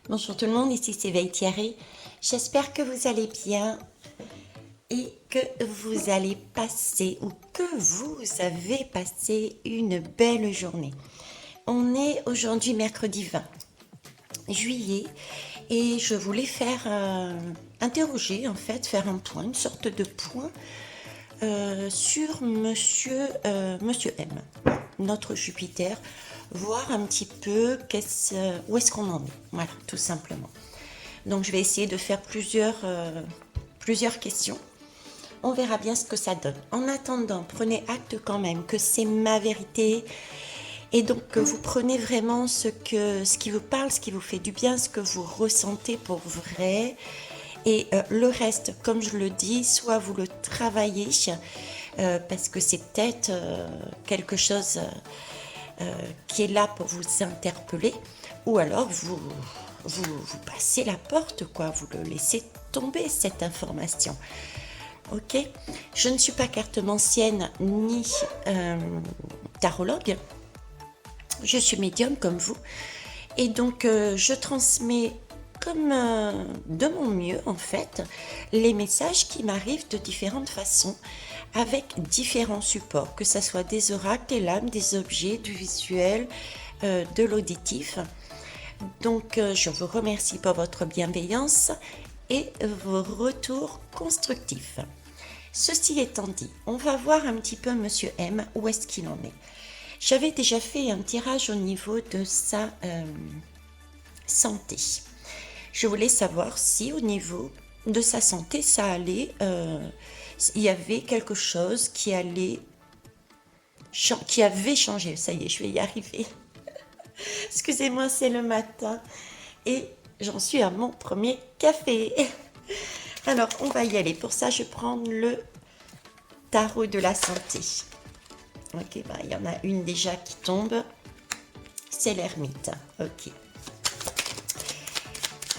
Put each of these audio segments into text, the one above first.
Bonjour tout le monde, ici c'est Veille Thierry. J'espère que vous allez bien et que vous allez passer ou que vous avez passé une belle journée. On est aujourd'hui mercredi 20 juillet et je voulais interroger en fait, faire un point, une sorte de point sur Monsieur M, notre Jupiter, voir un petit peu où est-ce qu'on en est. Voilà, tout simplement. Donc je vais essayer de faire plusieurs questions. On verra bien ce que ça donne. En attendant, prenez acte quand même que c'est ma vérité. Et donc que vous prenez vraiment ce qui vous parle, ce qui vous fait du bien, ce que vous ressentez pour vrai. Et le reste, comme je le dis, soit vous le travaillez, parce que c'est peut-être quelque chose qui est là pour vous interpeller, ou alors vous passez la porte, quoi, vous le laissez tomber, cette information. Ok. Je ne suis pas cartomancienne ni tarologue, je suis médium comme vous, et donc je transmets comme de mon mieux en fait les messages qui m'arrivent de différentes façons avec différents supports, que ce soit des oracles, des lames, des objets, du visuel, de l'auditif. Donc je vous remercie pour votre bienveillance et vos retours constructifs. Ceci étant dit, on va voir un petit peu Monsieur M, où est-ce qu'il en est. J'avais déjà fait un tirage au niveau de sa santé. Je voulais savoir si au niveau de sa santé, ça allait, il y avait quelque chose qui avait changé. Ça y est, je vais y arriver. Excusez-moi, c'est le matin et j'en suis à mon premier café. Alors, on va y aller. Pour ça, je prends le tarot de la santé. Ok, bah, il y en a une déjà qui tombe. C'est l'ermite. Ok.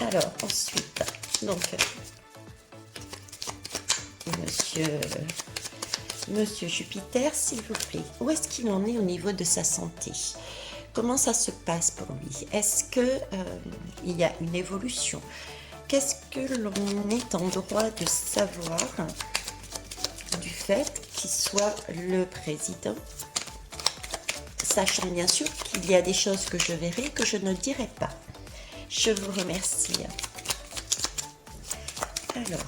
Alors, ensuite, donc, Monsieur Jupiter, s'il vous plaît, où est-ce qu'il en est au niveau de sa santé? Comment ça se passe pour lui? Est-ce que il y a une évolution? Qu'est-ce que l'on est en droit de savoir du fait qu'il soit le président, sachant bien sûr qu'il y a des choses que je verrai que je ne dirai pas. Je vous remercie. Alors,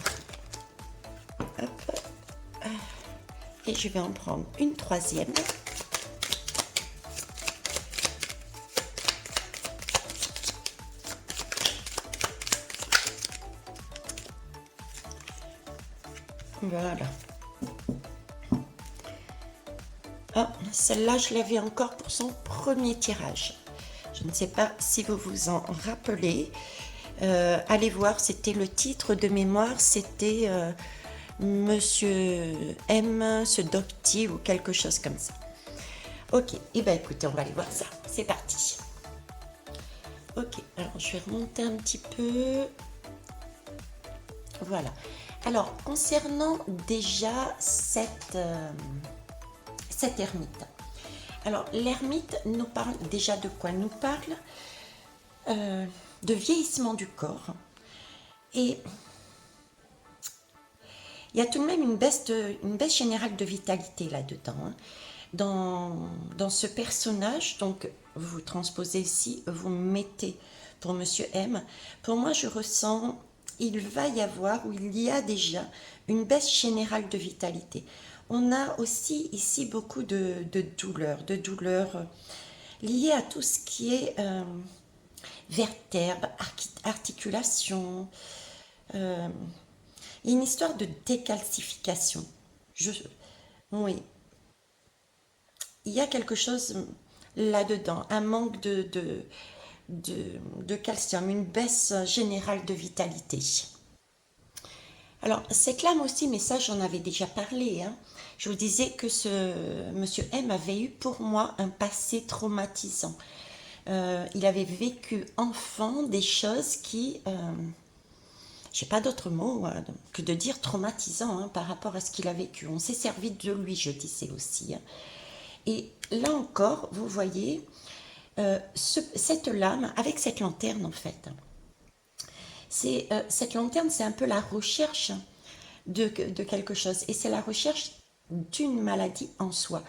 hop, et je vais en prendre une troisième. Voilà. Ah, celle-là, je l'avais encore pour son premier tirage. Je ne sais pas si vous vous en rappelez. Allez voir, c'était le titre de mémoire, c'était Monsieur M, ce Docti ou quelque chose comme ça. Ok, et bien écoutez, on va aller voir ça. C'est parti. Ok, alors je vais remonter un petit peu. Voilà. Alors, concernant déjà cette ermite. Alors, l'ermite nous parle déjà de quoi? Nous parle de vieillissement du corps. Et il y a tout de même une baisse générale de vitalité là-dedans. Hein. Dans ce personnage, donc vous transposez ici, vous mettez pour Monsieur M. Pour moi, je ressens, il va y avoir, ou il y a déjà, une baisse générale de vitalité. On a aussi ici beaucoup de douleurs liées à tout ce qui est vertèbres, articulations, une histoire de décalcification. Oui, il y a quelque chose là-dedans, un manque de calcium, une baisse générale de vitalité. Alors, cette lame aussi, mais ça j'en avais déjà parlé, hein. Je vous disais que ce Monsieur M avait eu pour moi un passé traumatisant. Il avait vécu enfant des choses qui, j'ai pas d'autre mot que de dire traumatisant hein, par rapport à ce qu'il a vécu. On s'est servi de lui, je disais aussi. Hein. Et là encore, vous voyez cette lame avec cette lanterne en fait. Cette lanterne, c'est un peu la recherche de quelque chose. Et c'est la recherche d'une maladie en soi.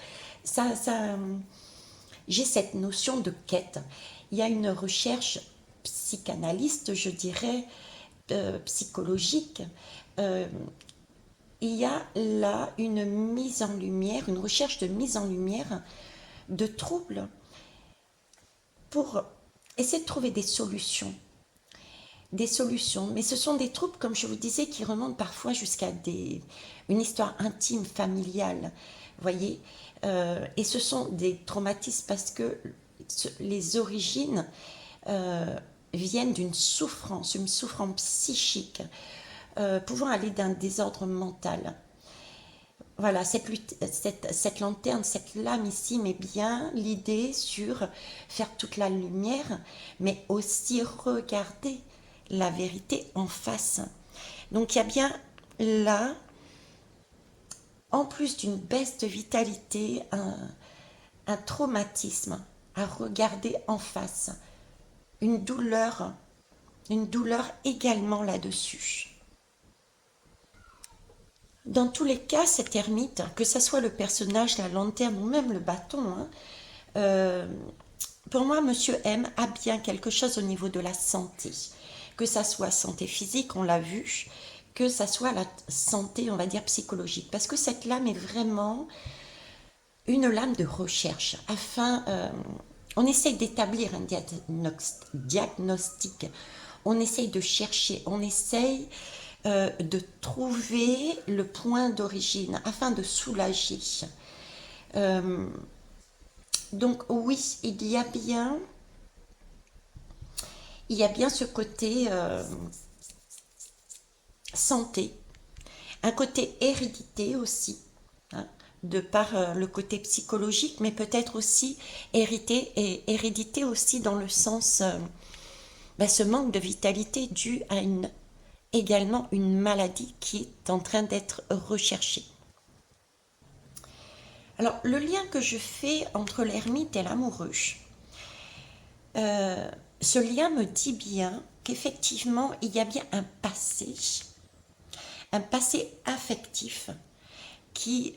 J'ai cette notion de quête. Il y a une recherche psychanalyste, je dirais, psychologique. Euh, il y a là une mise en lumière, une recherche de mise en lumière de troubles pour essayer de trouver des solutions. Des solutions, mais ce sont des troubles, comme je vous disais, qui remontent parfois jusqu'à une histoire intime, familiale, voyez. Et ce sont des traumatismes parce que les origines euh, viennent d'une souffrance, une souffrance psychique, pouvant aller d'un désordre mental. Voilà, cette lanterne, cette lame ici met bien l'idée sur faire toute la lumière, mais aussi regarder la vérité en face. Donc il y a bien là, en plus d'une baisse de vitalité, un traumatisme à regarder en face, une douleur, une douleur également là-dessus. Dans tous les cas, cette ermite, que ce soit le personnage, la lanterne ou même le bâton, hein, euh, pour moi, Monsieur M a bien quelque chose au niveau de la santé. Que ça soit santé physique, on l'a vu, que ça soit la santé, on va dire, psychologique. Parce que cette lame est vraiment une lame de recherche. On essaye d'établir un diagnostic. On essaye de chercher, on essaye de trouver le point d'origine afin de soulager. Euh, donc oui, il y a bien ce côté santé, un côté hérédité aussi, hein, de par le côté psychologique, mais peut-être aussi hérédité aussi dans le sens, ce manque de vitalité dû à également une maladie qui est en train d'être recherchée. Alors, le lien que je fais entre l'ermite et l'amoureux, ce lien me dit bien qu'effectivement, il y a bien un passé affectif qui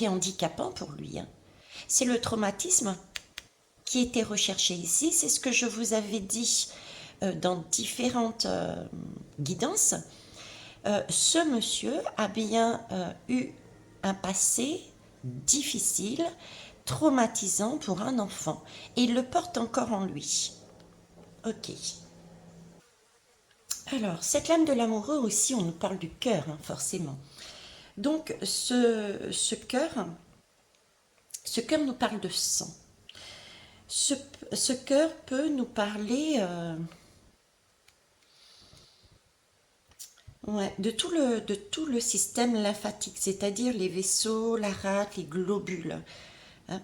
est handicapant pour lui, hein. C'est le traumatisme qui était recherché ici, c'est ce que je vous avais dit dans différentes guidances. Ce monsieur a bien eu un passé difficile, traumatisant pour un enfant, et il le porte encore en lui. Ok. Alors, cette lame de l'amoureux aussi, on nous parle du cœur, hein, forcément. Donc, ce cœur nous parle de sang. Ce cœur peut nous parler ouais, de tout le système lymphatique, c'est-à-dire les vaisseaux, la rate, les globules, hein.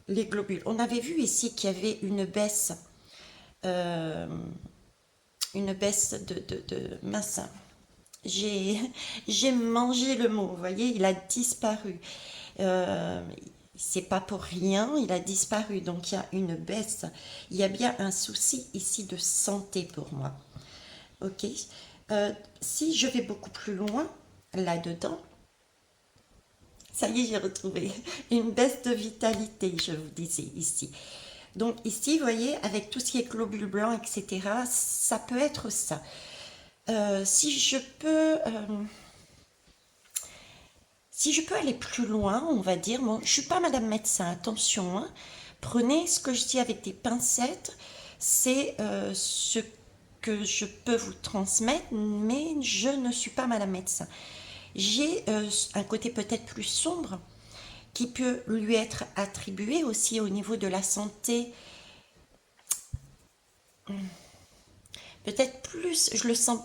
Les globules. On avait vu ici qu'il y avait euh, une baisse de mince. J'ai, j'ai mangé le mot, vous voyez, il a disparu. Euh, c'est pas pour rien, il a disparu. Donc il y a une baisse. Il y a bien un souci ici de santé pour moi. Ok. Si je vais beaucoup plus loin, là-dedans, ça y est, j'ai retrouvé une baisse de vitalité, je vous disais ici. Donc ici, vous voyez, avec tout ce qui est globules blancs, etc., ça peut être ça. Si je peux, si je peux aller plus loin, on va dire, bon, je ne suis pas madame médecin, attention, hein. Prenez ce que je dis avec des pincettes, c'est ce que je peux vous transmettre, mais je ne suis pas madame médecin. J'ai un côté peut-être plus sombre qui peut lui être attribué aussi au niveau de la santé. Peut-être plus, je le sens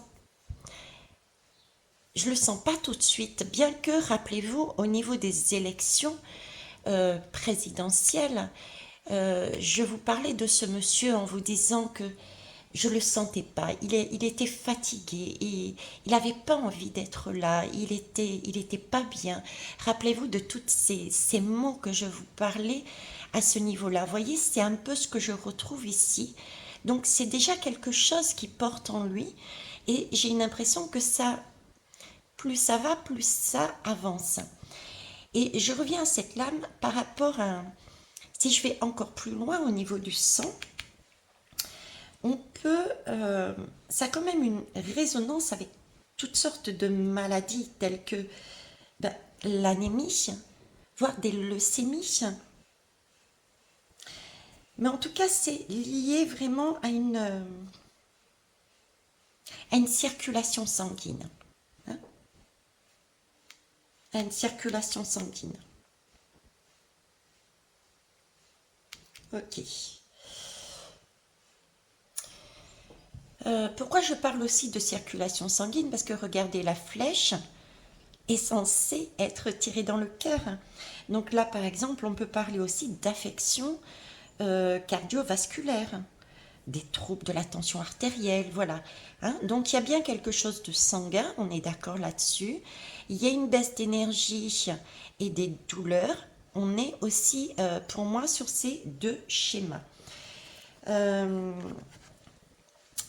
pas tout de suite, bien que, rappelez-vous, au niveau des élections présidentielles, je vous parlais de ce monsieur en vous disant que je le sentais pas. Il était fatigué et il n'avait pas envie d'être là. Il était pas bien. Rappelez-vous de tous ces mots que je vous parlais à ce niveau-là. Vous voyez, c'est un peu ce que je retrouve ici Donc c'est déjà quelque chose qui porte en lui et j'ai une impression que ça, plus ça va, plus ça avance. Et je reviens à cette lame par rapport à, si je vais encore plus loin au niveau du sang, on peut, ça a quand même une résonance avec toutes sortes de maladies telles que ben, l'anémie, voire des leucémies. Mais en tout cas, c'est lié vraiment à une circulation sanguine. Hein, à une circulation sanguine. Ok. Pourquoi je parle aussi de circulation sanguine? Parce que regardez, la flèche est censée être tirée dans le cœur. Donc là, par exemple, on peut parler aussi d'affection cardiovasculaire, des troubles de la tension artérielle, voilà. Hein. Donc il y a bien quelque chose de sanguin, on est d'accord là-dessus. Il y a une baisse d'énergie et des douleurs. On est aussi, pour moi, sur ces deux schémas.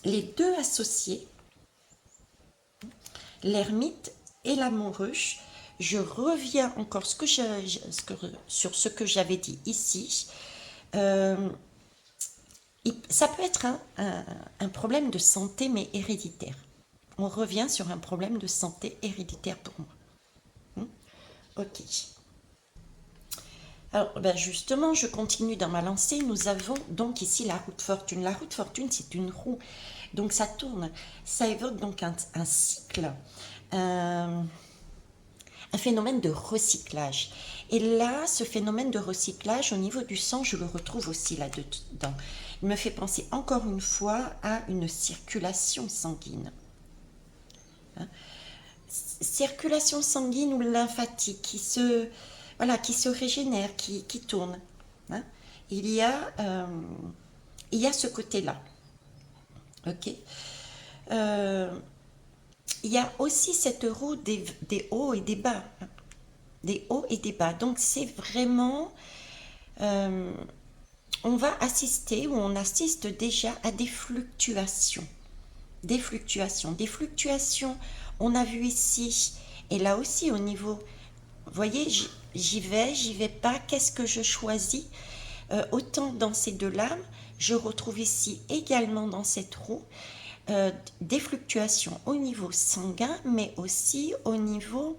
Les deux associés, l'ermite et l'amoureux, je reviens encore sur ce que j'avais dit ici. Ça peut être un problème de santé, mais héréditaire. On revient sur un problème de santé héréditaire pour moi. Ok. Alors, ben justement, je continue dans ma lancée. Nous avons donc ici la roue de fortune. La roue de fortune, c'est une roue. Donc, ça tourne. Ça évoque donc un cycle, un phénomène de recyclage. Et là, ce phénomène de recyclage, au niveau du sang, je le retrouve aussi là-dedans. Il me fait penser encore une fois à une circulation sanguine. Hein, circulation sanguine ou lymphatique qui se régénère, qui tourne. Hein. Il y a, euh, il y a ce côté-là. Ok. Euh, il y a aussi cette roue des hauts et des bas. Hein. Des hauts et des bas. Donc c'est vraiment, euh, on va assister ou on assiste déjà à des fluctuations. Des fluctuations. On a vu ici, et là aussi au niveau, vous voyez, j'y vais pas, qu'est-ce que je choisis? Autant dans ces deux lames, je retrouve ici également dans cette roue des fluctuations au niveau sanguin, mais aussi au niveau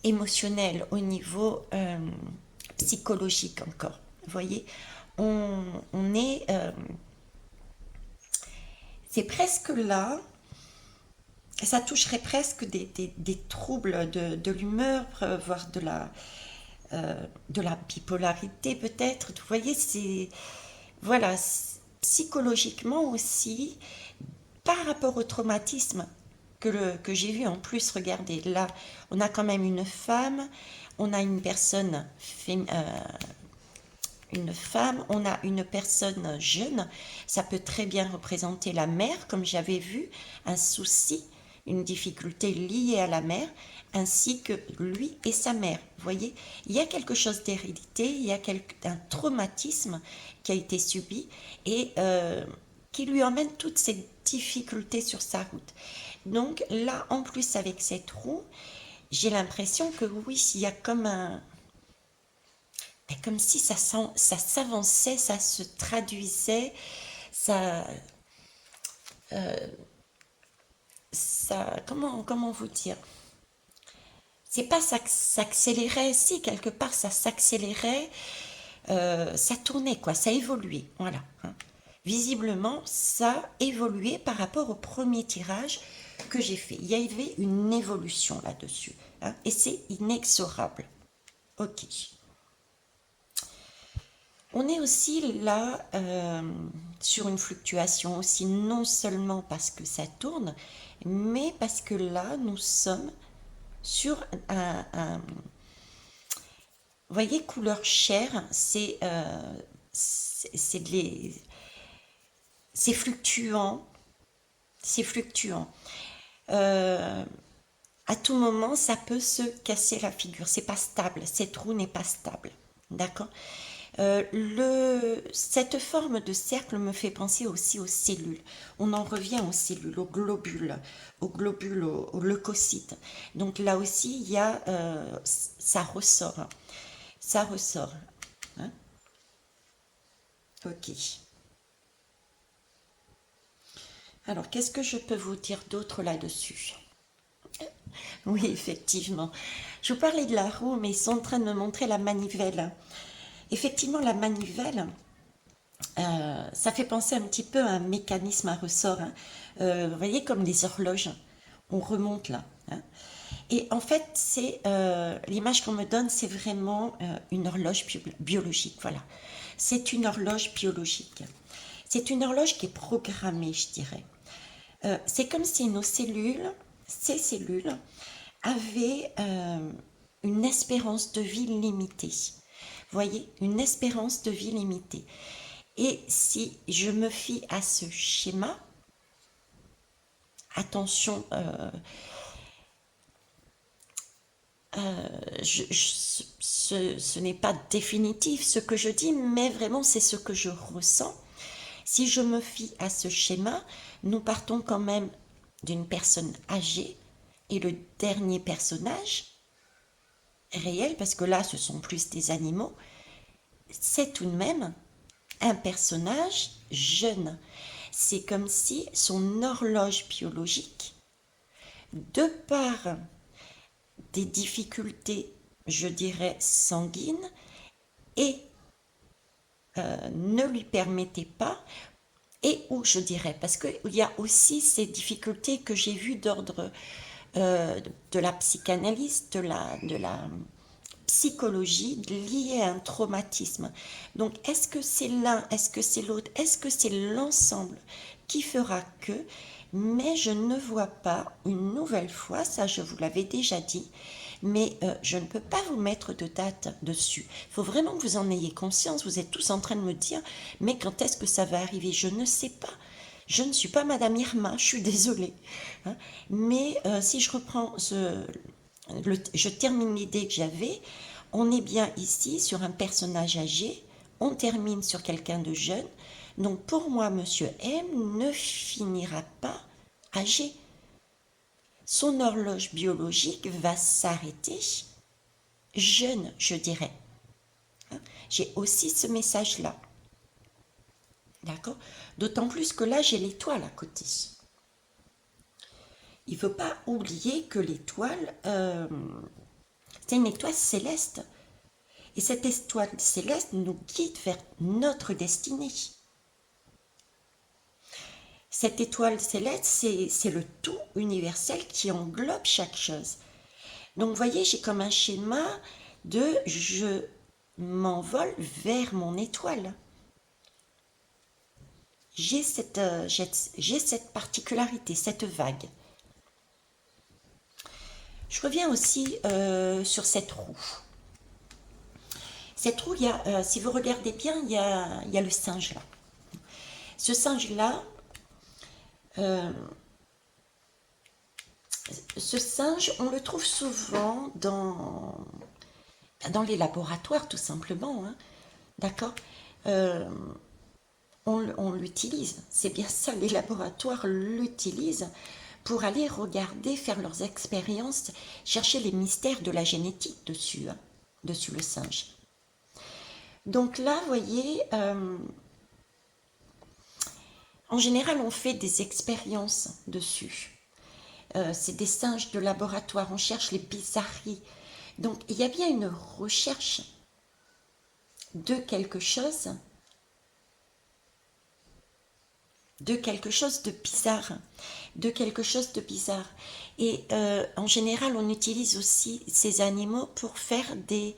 émotionnel, au niveau psychologique encore. Vous voyez, on est, c'est presque là, ça toucherait presque des troubles de l'humeur, voire de la bipolarité peut-être. Vous voyez, c'est, voilà, psychologiquement aussi, par rapport au traumatisme que j'ai vu en plus, regardez, là, on a quand même une femme, on a une personne, on a une personne jeune, ça peut très bien représenter la mère, comme j'avais vu, un souci, une difficulté liée à la mère, ainsi que lui et sa mère. Vous voyez, il y a quelque chose d'hérédité, il y a un traumatisme qui a été subi et qui lui emmène toutes ces difficultés sur sa route. Donc là, en plus avec cette roue, j'ai l'impression que oui, il y a comme comme si ça s'avançait, ça se traduisait, ça, comment vous dire? C'est pas ça s'accélérait, si quelque part ça s'accélérait, ça tournait quoi, ça évoluait, voilà. Hein. Visiblement, ça évoluait par rapport au premier tirage que j'ai fait. Il y avait une évolution là-dessus, hein, et c'est inexorable. Ok. On est aussi là sur une fluctuation aussi, non seulement parce que ça tourne, mais parce que là, nous sommes sur vous voyez, couleur chair, c'est c'est fluctuant, c'est fluctuant. Euh, à tout moment, ça peut se casser la figure. C'est pas stable. Cette roue n'est pas stable. D'accord? Cette forme de cercle me fait penser aussi aux cellules. On en revient aux cellules, aux globules, aux leucocytes. Donc là aussi, il y a, ça ressort. Ça ressort. Hein. Ok. Alors, qu'est-ce que je peux vous dire d'autre là-dessus? Oui, effectivement. Je vous parlais de la roue, mais ils sont en train de me montrer la manivelle. Effectivement, la manivelle, ça fait penser un petit peu à un mécanisme à ressort. Hein. Vous voyez, comme les horloges, on remonte là. Hein. Et en fait, c'est l'image qu'on me donne, c'est vraiment une horloge biologique. Voilà, c'est une horloge biologique. C'est une horloge qui est programmée, je dirais. C'est comme si nos cellules, ces cellules, avaient une espérance de vie limitée. Vous voyez, une espérance de vie limitée. Et si je me fie à ce schéma, attention, ce n'est pas définitif ce que je dis, mais vraiment c'est ce que je ressens. Si je me fie à ce schéma, nous partons quand même d'une personne âgée et le dernier personnage réel, parce que là ce sont plus des animaux, c'est tout de même un personnage jeune. C'est comme si son horloge biologique, de par des difficultés, je dirais, sanguines, et ne lui permettait pas, et où je dirais, parce qu'il y a aussi ces difficultés que j'ai vues d'ordre de la psychanalyse, de la psychologie liée à un traumatisme. Donc, est-ce que c'est l'un, est-ce que c'est l'autre, est-ce que c'est l'ensemble qui fera que, mais je ne vois pas une nouvelle fois, ça je vous l'avais déjà dit, mais je ne peux pas vous mettre de date dessus. Il faut vraiment que vous en ayez conscience, vous êtes tous en train de me dire, mais quand est-ce que ça va arriver? Je ne sais pas. Je ne suis pas Madame Irma, je suis désolée. Hein. Mais si je reprends je termine l'idée que j'avais, on est bien ici sur un personnage âgé, on termine sur quelqu'un de jeune, donc pour moi, Monsieur M ne finira pas âgé. Son horloge biologique va s'arrêter jeune, je dirais. Hein. J'ai aussi ce message-là. D'accord? D'autant plus que là, j'ai l'étoile à côté. Il ne faut pas oublier que l'étoile, c'est une étoile céleste. Et cette étoile céleste nous guide vers notre destinée. Cette étoile céleste, c'est le tout universel qui englobe chaque chose. Donc, vous voyez, j'ai comme un schéma de je m'envole vers mon étoile. J'ai cette particularité, cette vague. Je reviens aussi sur cette roue. Cette roue, si vous regardez bien, il y a le singe là. Ce singe-là, ce singe, on le trouve souvent dans les laboratoires, tout simplement. Hein. D'accord. On l'utilise. C'est bien ça, les laboratoires l'utilisent pour aller regarder, faire leurs expériences, chercher les mystères de la génétique dessus, hein, dessus le singe. Donc là, vous voyez, en général, on fait des expériences dessus. C'est des singes de laboratoire, on cherche les bizarreries. Donc, il y a bien une recherche de quelque chose de bizarre, de quelque chose de bizarre. Et en général, on utilise aussi ces animaux pour faire des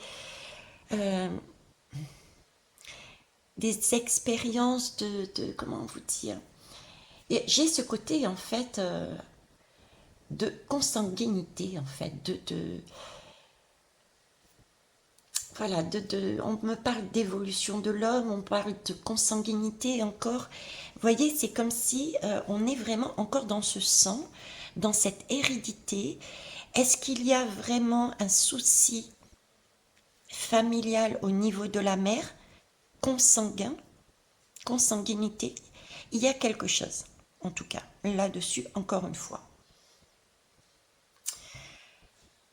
expériences comment vous dire. Et j'ai ce côté, en fait, de consanguinité, en fait, voilà, on me parle d'évolution de l'homme, on parle de consanguinité encore. Vous voyez, c'est comme si on est vraiment encore dans ce sang, dans cette hérédité. Est-ce qu'il y a vraiment un souci familial au niveau de la mère? consanguin, consanguinité, il y a quelque chose, en tout cas, là-dessus, encore une fois.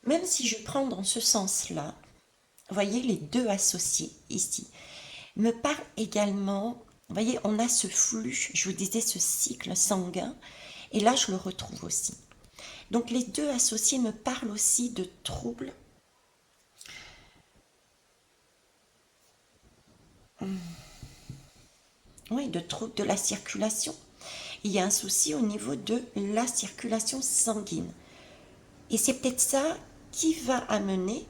Même si je prends dans ce sens-là, vous voyez, les deux associés ici, me parlent également, vous voyez, on a ce flux, je vous disais, ce cycle sanguin, et là, je le retrouve aussi. Donc, les deux associés me parlent aussi de troubles. Oui, de troubles de la circulation. Il y a un souci au niveau de la circulation sanguine. Et c'est peut-être ça qui va amener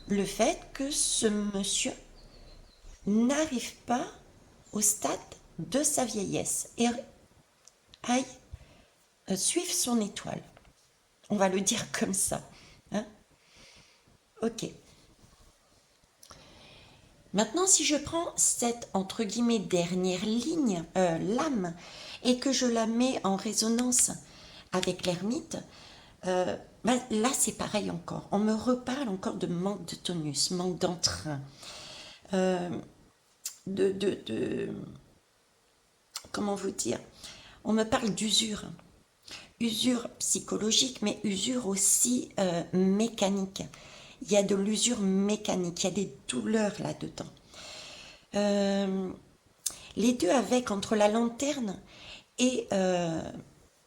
le fait que ce monsieur n'arrive pas au stade de sa vieillesse et aille suivre son étoile. On va le dire comme ça. Hein. Ok. Maintenant, si je prends cette, entre guillemets, dernière ligne, l'âme, et que je la mets en résonance avec l'ermite, ben, là, c'est pareil encore. On me reparle encore de manque de tonus, manque d'entrain, euh, de, comment vous dire, on me parle d'usure. Usure psychologique, mais usure aussi mécanique. Il y a de l'usure mécanique, il y a des douleurs là-dedans. Les deux avec entre la lanterne et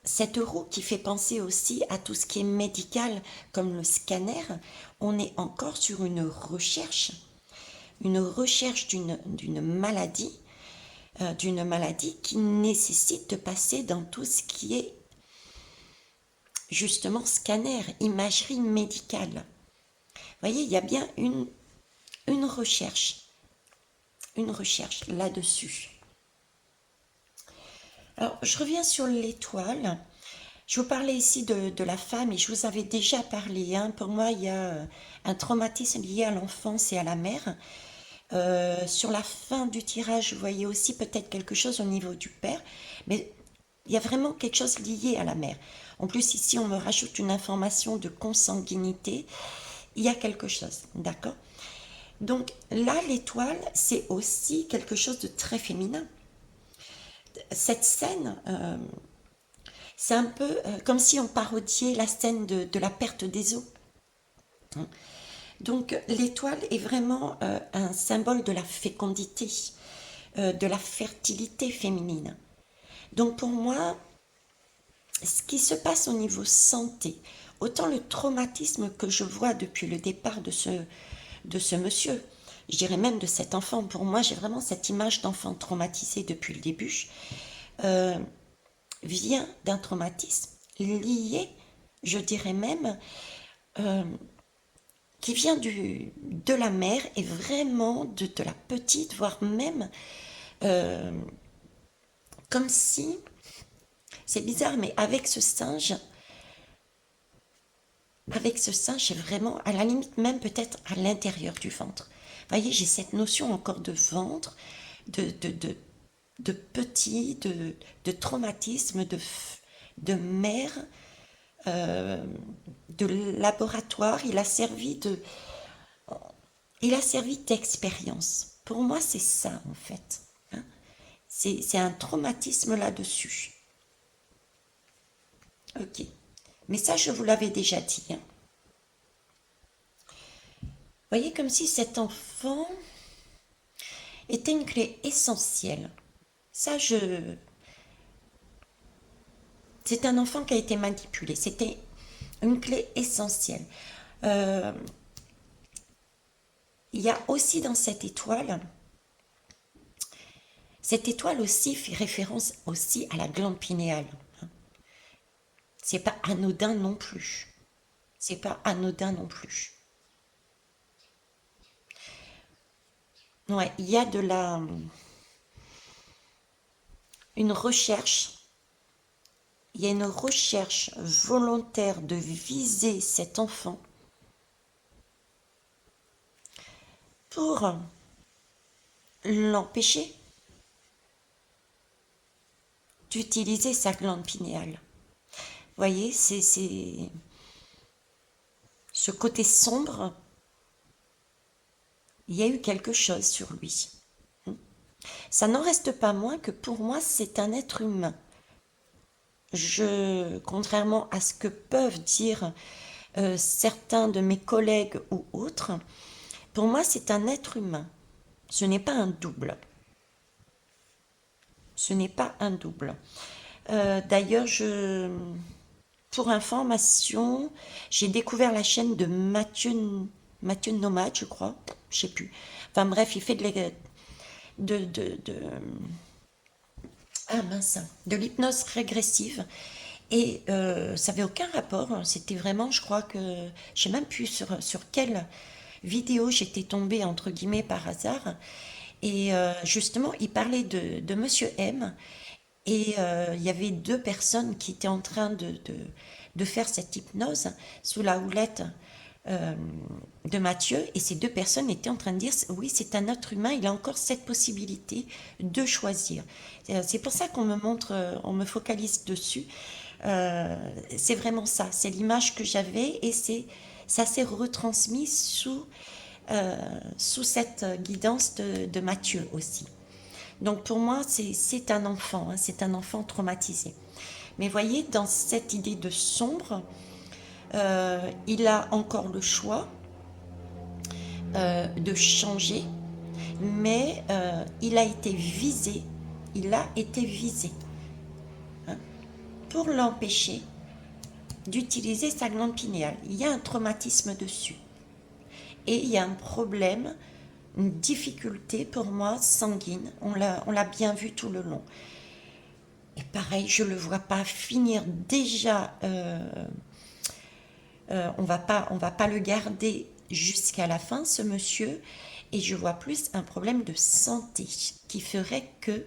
cette roue qui fait penser aussi à tout ce qui est médical, comme le scanner, on est encore sur une recherche d'une maladie qui nécessite de passer dans tout ce qui est justement scanner, imagerie médicale. Vous voyez, il y a bien une recherche là-dessus. Alors, je reviens sur l'étoile. Je vous parlais ici de la femme et je vous avais déjà parlé. Hein. Pour moi, il y a un traumatisme lié à l'enfance et à la mère. Sur la fin du tirage, vous voyez aussi peut-être quelque chose au niveau du père, mais il y a vraiment quelque chose lié à la mère. En plus, ici, on me rajoute une information de consanguinité. Il y a quelque chose, d'accord? Donc là, l'étoile, c'est aussi quelque chose de très féminin. Cette scène, c'est un peu comme si on parodiait la scène de la perte des os. Donc l'étoile est vraiment un symbole de la fécondité, de la fertilité féminine. Donc pour moi, ce qui se passe au niveau santé, autant le traumatisme que je vois depuis le départ de ce monsieur, je dirais même de cet enfant, pour moi j'ai vraiment cette image d'enfant traumatisé depuis le début, vient d'un traumatisme lié, je dirais même, qui vient de la mère et vraiment de la petite, voire même comme si, c'est bizarre, mais avec ce singe, vraiment, à la limite même peut-être à l'intérieur du ventre. Vous voyez, j'ai cette notion encore de ventre, de petit, de traumatisme, de mère, de laboratoire. Il a servi d'expérience. Pour moi, c'est ça en fait. Hein. C'est un traumatisme là-dessus. Ok. Mais ça, je vous l'avais déjà dit. Hein. Vous voyez, comme si cet enfant était une clé essentielle. Ça, c'est un enfant qui a été manipulé. C'était une clé essentielle. Euh, il y a aussi dans cette étoile aussi fait référence aussi à la glande pinéale. C'est pas anodin non plus. C'est pas anodin non plus. Ouais, il y a une recherche, il y a une recherche volontaire de viser cet enfant pour l'empêcher d'utiliser sa glande pinéale. Vous voyez, c'est ce côté sombre, il y a eu quelque chose sur lui. Ça n'en reste pas moins que pour moi, c'est un être humain. Contrairement à ce que peuvent dire certains de mes collègues ou autres, pour moi, c'est un être humain. Ce n'est pas un double. Ce n'est pas un double. D'ailleurs, pour information, j'ai découvert la chaîne de Mathieu Nomade, je crois. Je sais plus. Enfin bref, il fait de ah mince, de l'hypnose régressive. Et ça n'avait aucun rapport. C'était vraiment, je crois que, je sais même plus sur quelle vidéo j'étais tombée, entre guillemets, par hasard. Et justement, il parlait de Monsieur M. Et il y avait deux personnes qui étaient en train de faire cette hypnose sous la houlette euh, de Mathieu. Et ces deux personnes étaient en train de dire, oui, c'est un être humain, il a encore cette possibilité de choisir. C'est pour ça qu'on me montre, on me focalise dessus. C'est vraiment ça, c'est l'image que j'avais et ça s'est retransmis sous cette guidance de Mathieu aussi. Donc pour moi, c'est un enfant, hein, c'est un enfant traumatisé. Mais voyez, dans cette idée de sombre, il a encore le choix de changer, mais il a été visé, il a été visé hein, pour l'empêcher d'utiliser sa glande pinéale. Il y a un traumatisme dessus. Et il y a un problème, une difficulté pour moi sanguine. On l'a bien vu tout le long. Et pareil, je ne le vois pas finir déjà. On va pas le garder jusqu'à la fin, ce monsieur. Et je vois plus un problème de santé qui ferait que,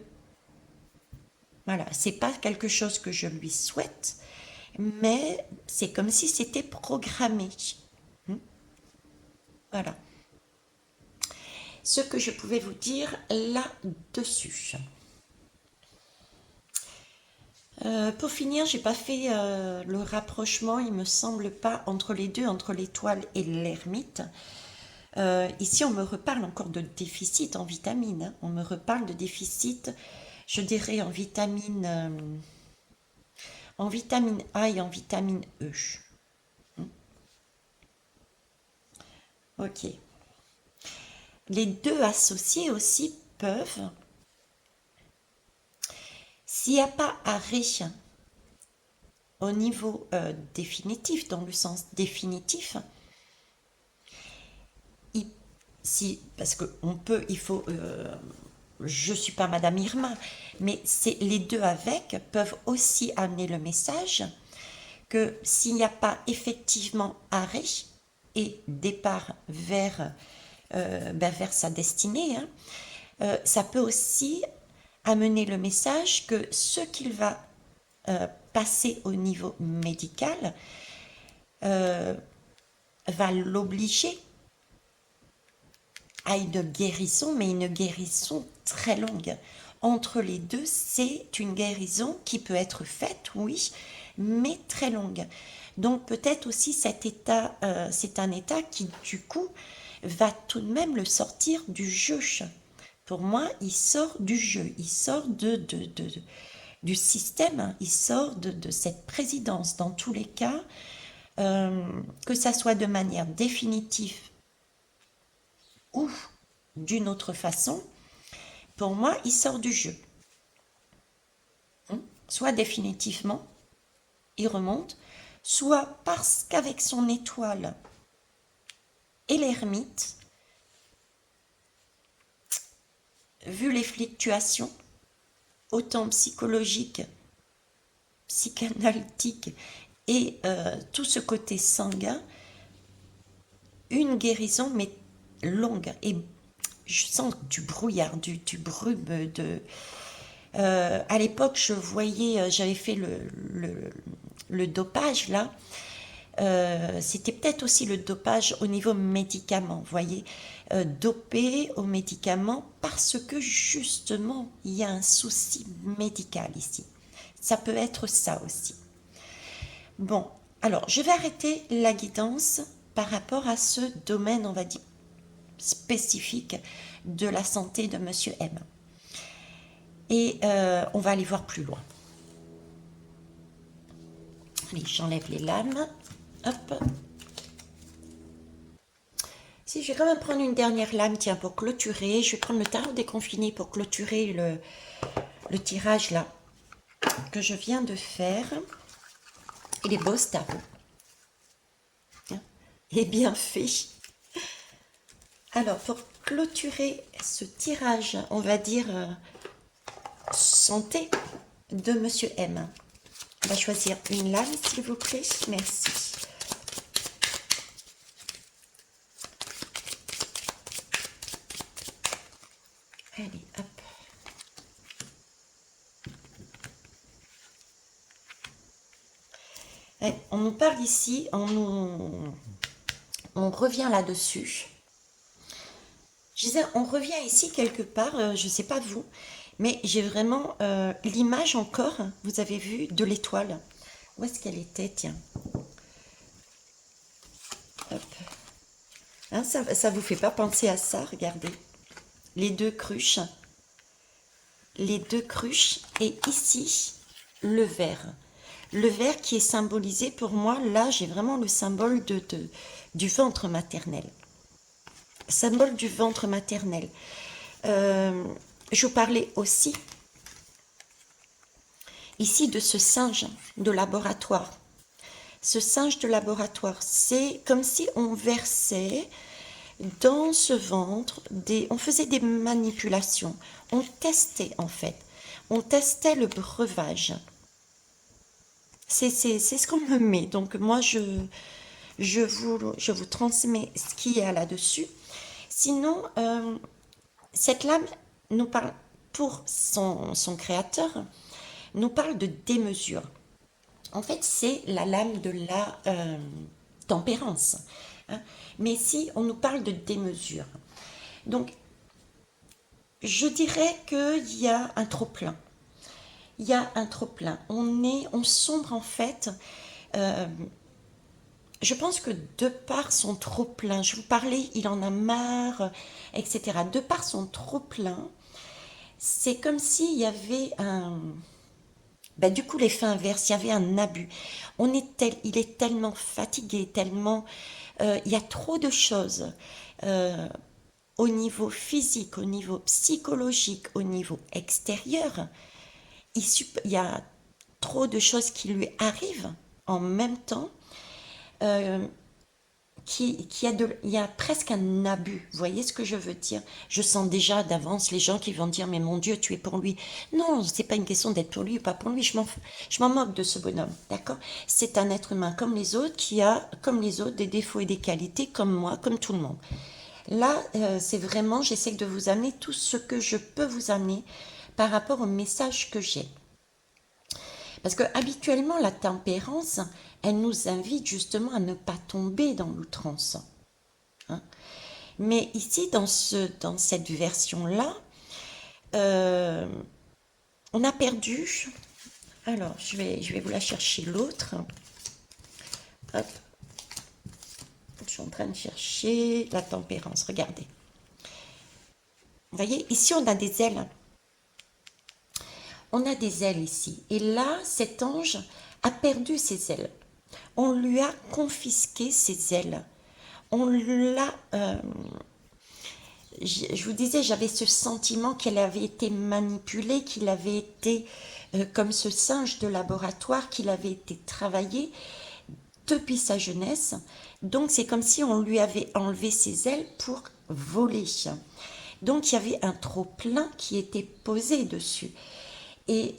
voilà, c'est pas quelque chose que je lui souhaite, mais c'est comme si c'était programmé. Hmm. Voilà ce que je pouvais vous dire là-dessus. Pour finir, j'ai pas fait le rapprochement, il me semble pas, entre les deux, entre l'étoile et l'ermite. Ici, on me reparle encore de déficit en vitamines, hein. On me reparle de déficit, je dirais en vitamine A et en vitamine E. Ok. Les deux associés aussi peuvent, s'il n'y a pas arrêt au niveau définitif, dans le sens définitif, il- si, parce que on peut, il faut, je suis pas Madame Irma, mais c'est les deux avec peuvent aussi amener le message que s'il n'y a pas effectivement arrêt et départ vers sa destinée, hein, ça peut aussi amener le message que ce qu'il va passer au niveau médical va l'obliger à une guérison, mais une guérison très longue. Entre les deux, c'est une guérison qui peut être faite, oui, mais très longue. Donc peut-être aussi cet état, c'est un état qui du coup va tout de même le sortir du jeu. Pour moi, il sort du jeu, il sort du système, hein. Il sort de cette présidence. Dans tous les cas, que ça soit de manière définitive ou d'une autre façon, pour moi, il sort du jeu. Soit définitivement, il remonte, soit parce qu'avec son étoile et l'ermite, vu les fluctuations, autant psychologiques, psychanalytiques et tout ce côté sanguin, une guérison, mais longue. Et je sens du brouillard, du brume à l'époque, je voyais, j'avais fait le dopage là. C'était peut-être aussi le dopage au niveau médicaments, vous voyez, dopé aux médicaments parce que justement, il y a un souci médical ici. Ça peut être ça aussi. Bon, alors, je vais arrêter la guidance par rapport à ce domaine, on va dire, spécifique de la santé de Monsieur M. Et on va aller voir plus loin. Allez, j'enlève les lames. Hop. Si, je vais quand même prendre une dernière lame, tiens, pour clôturer. Je vais prendre le tarot déconfiné pour clôturer le tirage là que je viens de faire. Il est beau ce tarot. Il est bien fait. Alors, pour clôturer ce tirage, on va dire santé de Monsieur M. On va choisir une lame, s'il vous plaît. Merci. Allez, hop. Allez, on nous parle ici, on revient là-dessus. Je disais, on revient ici quelque part, je ne sais pas vous, mais j'ai vraiment l'image encore, vous avez vu, de l'étoile. Où est-ce qu'elle était, tiens. Hop. Hein, ça vous fait pas penser à ça, regardez. Les deux cruches. Les deux cruches et ici, le verre. Le verre qui est symbolisé pour moi, là j'ai vraiment le symbole du ventre maternel. Symbole du ventre maternel. Je vous parlais aussi ici de ce singe de laboratoire. Ce singe de laboratoire, c'est comme si on versait dans ce ventre, on faisait des manipulations. On testait en fait. On testait le breuvage. C'est ce qu'on me met. Donc moi, je vous transmets ce qu'il y a là-dessus. Sinon, cette lame nous parle, pour son créateur, nous parle de démesure. En fait, c'est la lame de la tempérance. Hein. Mais ici, on nous parle de démesure. Donc, je dirais qu'il y a un trop-plein. Il y a un trop-plein. On sombre en fait. Je pense que de par son trop-plein, je vous parlais, il en a marre, etc. De par son trop-plein, c'est comme s'il y avait un... Ben, du coup, l'effet inverse, il y avait un abus. Il est tellement fatigué, tellement... il y a trop de choses au niveau physique, au niveau psychologique, au niveau extérieur. Il y a trop de choses qui lui arrivent en même temps, euh, il y a presque un abus. Vous voyez ce que je veux dire? Je sens déjà d'avance les gens qui vont dire, mais mon Dieu, tu es pour lui. Non, c'est pas une question d'être pour lui ou pas pour lui. Je m'en moque de ce bonhomme, d'accord? C'est un être humain comme les autres qui a, comme les autres, des défauts et des qualités, comme moi, comme tout le monde. Là, c'est vraiment, j'essaie de vous amener tout ce que je peux vous amener par rapport au message que j'ai. Parce que habituellement, la tempérance, elle nous invite justement à ne pas tomber dans l'outrance. Hein. Mais ici, dans cette version-là, euh, on a perdu. Alors, je vais vous la chercher l'autre. Hop. Je suis en train de chercher la tempérance. Regardez. Vous voyez, ici, on a des ailes. On a des ailes ici. Et là, cet ange a perdu ses ailes. On lui a confisqué ses ailes. On l'a... je vous disais, j'avais ce sentiment qu'elle avait été manipulée, qu'il avait été comme ce singe de laboratoire, qu'il avait été travaillé depuis sa jeunesse. Donc c'est comme si on lui avait enlevé ses ailes pour voler. Donc il y avait un trop-plein qui était posé dessus. Et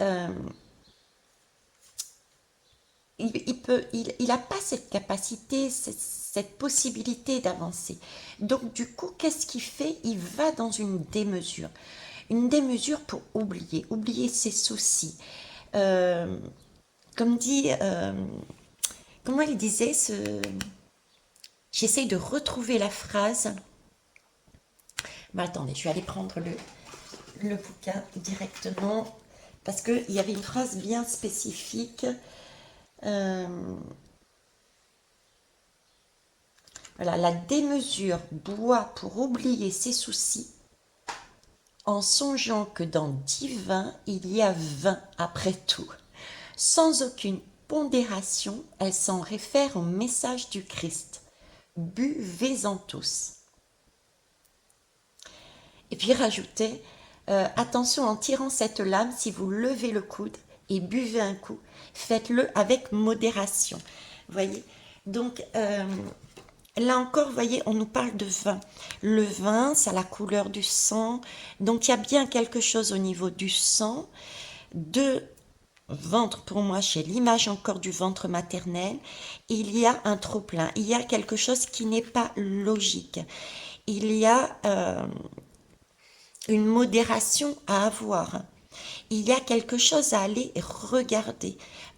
il n'a pas cette capacité, cette possibilité d'avancer. Donc du coup, qu'est-ce qu'il fait? Il va dans une démesure. Une démesure pour oublier ses soucis. Euh, comme dit, comment il disait j'essaye de retrouver la phrase. Mais attendez, je vais aller prendre le bouquin directement parce qu'il y avait une phrase bien spécifique. Voilà, la démesure boit pour oublier ses soucis. en songeant que dans 10 vins, il y a 20 après tout. Sans aucune pondération, elle s'en réfère au message du Christ. Buvez-en tous. Et puis rajoutait, attention en tirant cette lame, si vous levez le coude et buvez un coup, faites-le avec modération. Vous voyez. Donc là encore, vous voyez, on nous parle de vin. Le vin, ça a la couleur du sang. Donc il y a bien quelque chose au niveau du sang, de ventre pour moi, chez l'image encore du ventre maternel. Il y a un trop-plein. Il y a quelque chose qui n'est pas logique. Il y a une modération à avoir. Il y a quelque chose à aller regarder.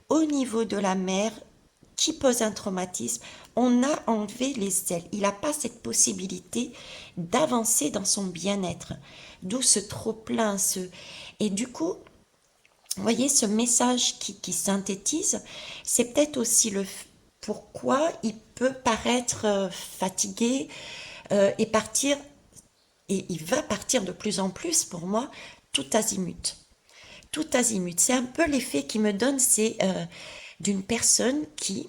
Au niveau de la mère qui pose un traumatisme, on a enlevé les ailes. Il n'a pas cette possibilité d'avancer dans son bien-être. D'où ce trop-plein. Et du coup, vous voyez, ce message qui synthétise, c'est peut-être aussi le pourquoi il peut paraître fatigué et partir, et il va partir de plus en plus pour moi, tout azimut. Tout azimut. C'est un peu l'effet qui me donne, c'est d'une personne qui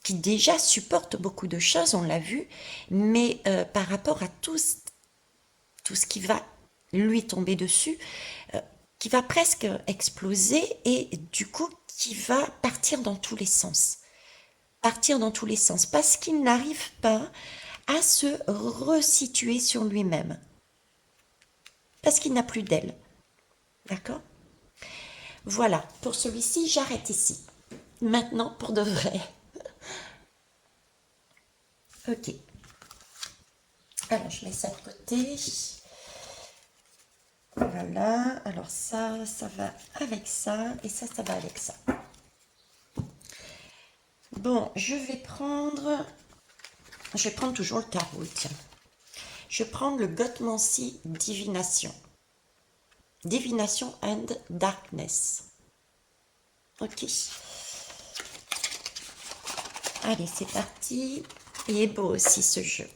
déjà supporte beaucoup de choses, on l'a vu, mais par rapport à tout ce qui va lui tomber dessus, qui va presque exploser et du coup qui va partir dans tous les sens. Partir dans tous les sens parce qu'il n'arrive pas à se resituer sur lui-même. Parce qu'il n'a plus d'aile. D'accord? Voilà, pour celui-ci, j'arrête ici. Maintenant, pour de vrai. Ok. Alors, je mets ça de côté. Voilà, alors ça va avec ça, et ça va avec ça. Bon, je vais prendre toujours le tarot, tiens. Je vais prendre le Gotmancy Divination. Divination and Darkness. Ok. Allez, c'est parti. Il est beau aussi ce jeu.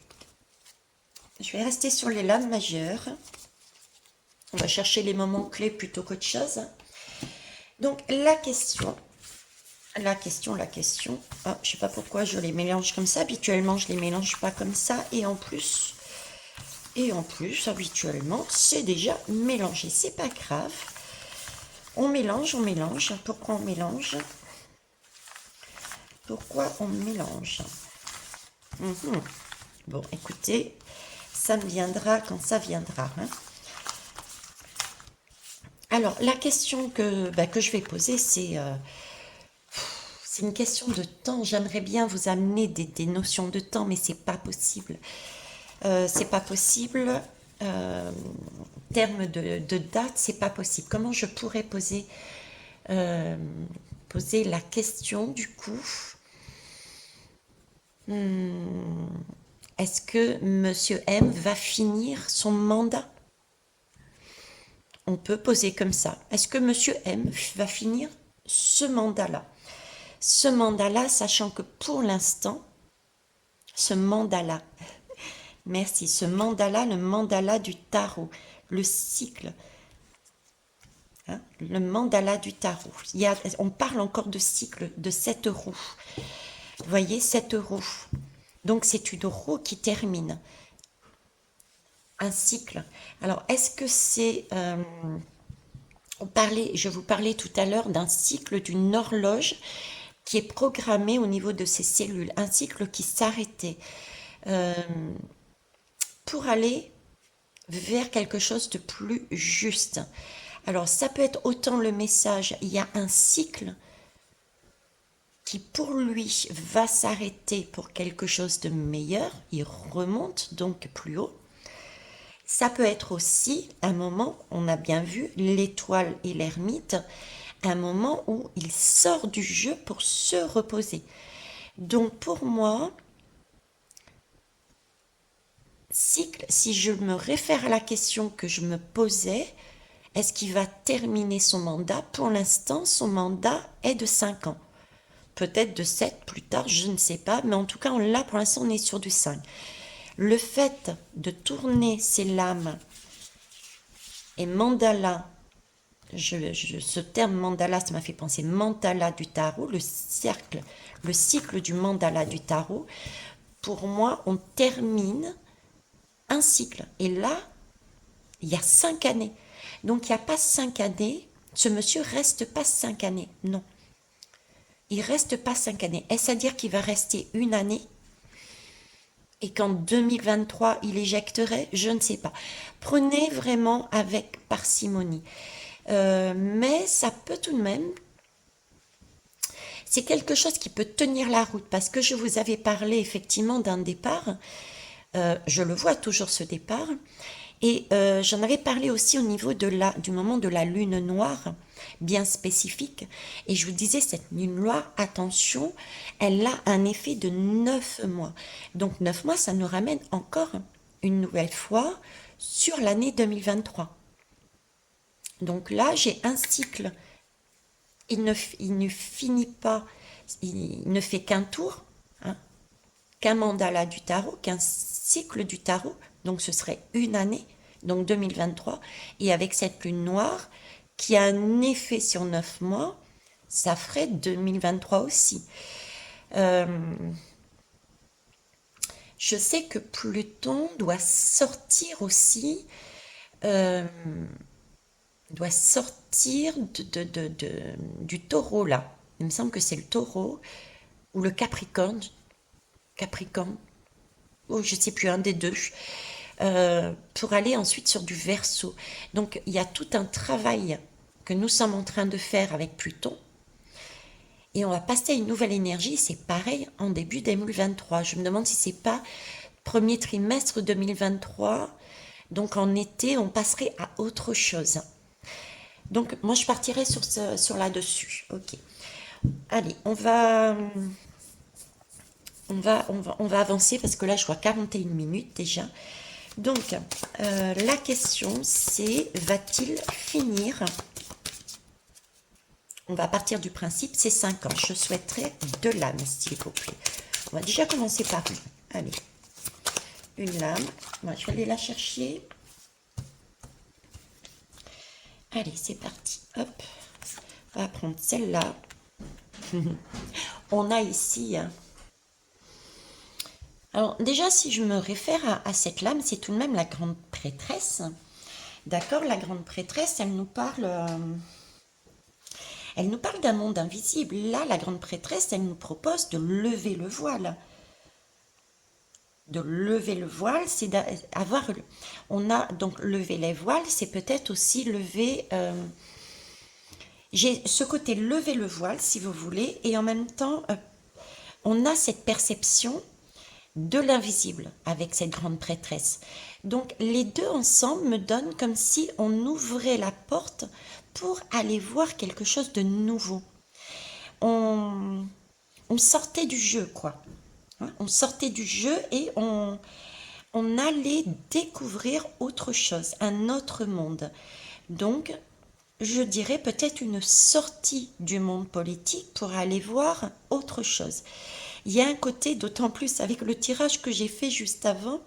Je vais rester sur les lames majeures. On va chercher les moments clés plutôt qu'autre chose. Donc, la question. Ah, je sais pas pourquoi je les mélange comme ça. Habituellement, je les mélange pas comme ça. Et en plus, habituellement, c'est déjà mélangé. C'est pas grave. On mélange. Pourquoi on mélange? Bon, écoutez, ça me viendra quand ça viendra. Hein. Alors, la question que je vais poser, c'est une question de temps. J'aimerais bien vous amener des notions de temps, mais c'est pas possible. C'est pas possible. Terme de date, c'est pas possible. Comment je pourrais poser la question du coup? Est-ce que Monsieur M va finir son mandat? On peut poser comme ça. Est-ce que Monsieur M va finir ce mandat-là? Ce mandat-là, sachant que pour l'instant, ce mandat-là, merci, ce mandat-là, le mandala du tarot, le cycle, hein, le mandala du tarot. On parle encore de cycle, de 7 roues. Vous voyez, 7 roues. Donc, c'est une roue qui termine. Un cycle. Alors, est-ce que c'est... je vous parlais tout à l'heure d'un cycle, d'une horloge qui est programmée au niveau de ses cellules. Un cycle qui s'arrêtait pour aller vers quelque chose de plus juste. Alors, ça peut être autant le message, il y a un cycle qui pour lui va s'arrêter pour quelque chose de meilleur, il remonte donc plus haut. Ça peut être aussi un moment, on a bien vu, l'étoile et l'ermite, un moment où il sort du jeu pour se reposer. Donc pour moi, cycle, si je me réfère à la question que je me posais, est-ce qu'il va terminer son mandat? Pour l'instant, son mandat est de 5 ans. Peut-être de 7 plus tard, je ne sais pas, mais en tout cas, là, pour l'instant, on est sur du 5. Le fait de tourner ses lames Et mandala, ce terme mandala, ça m'a fait penser mandala du tarot, le cycle du mandala du tarot. Pour moi, on termine un cycle. Et là, il y a 5 années. Donc, il n'y a pas 5 années. Ce monsieur reste pas 5 années. Non. Il reste pas 5 années. Est-ce à dire qu'il va rester une année et qu'en 2023, il éjecterait? Je ne sais pas. Prenez vraiment avec parcimonie. Mais ça peut tout de même, c'est quelque chose qui peut tenir la route parce que je vous avais parlé effectivement d'un départ. Je le vois toujours ce départ. Et j'en avais parlé aussi au niveau du moment de la lune noire, bien spécifique. Et je vous disais, cette lune noire, attention, elle a un effet de 9 mois. Donc 9 mois, ça nous ramène encore une nouvelle fois sur l'année 2023. Donc là, j'ai un cycle. Il ne finit pas, il ne fait qu'un tour, hein, qu'un mandala du tarot, qu'un cycle du tarot. Donc ce serait une année, donc 2023. Et avec cette lune noire, qui a un effet sur 9 mois, ça ferait 2023 aussi. Je sais que Pluton doit sortir aussi, euh, doit sortir du taureau là. Il me semble que c'est le taureau ou le Capricorne. Capricorne. Oh, je ne sais plus, un des deux. Pour aller ensuite sur du Verseau. Donc il y a tout un travail que nous sommes en train de faire avec Pluton. Et on va passer à une nouvelle énergie. C'est pareil en début 2023. Je me demande si c'est pas premier trimestre 2023. Donc en été, on passerait à autre chose. Donc moi, je partirais sur là-dessus. Ok. Allez, on va avancer parce que là, je vois 41 minutes déjà. Donc, la question, c'est, va-t-il finir? On va partir du principe, c'est 5 ans. Je souhaiterais 2 lames, s'il vous plaît. On va déjà commencer par une. Allez, une lame. Moi, je vais aller la chercher. Allez, c'est parti. Hop. On va prendre celle-là. On a ici... Alors déjà, si je me réfère à cette lame, c'est tout de même la grande prêtresse. D'accord, la grande prêtresse, elle nous parle d'un monde invisible. Là, la grande prêtresse, elle nous propose de lever le voile. De lever le voile, c'est d'avoir... On a donc levé les voiles, c'est peut-être aussi lever... j'ai ce côté lever le voile, si vous voulez, et en même temps, on a cette perception de l'invisible avec cette grande prêtresse. Donc les deux ensemble me donnent comme si on ouvrait la porte pour aller voir quelque chose de nouveau. On sortait du jeu, quoi. Hein, on sortait du jeu et on allait découvrir autre chose, un autre monde. Donc, je dirais peut-être une sortie du monde politique pour aller voir autre chose. Il y a un côté, d'autant plus avec le tirage que j'ai fait juste avant,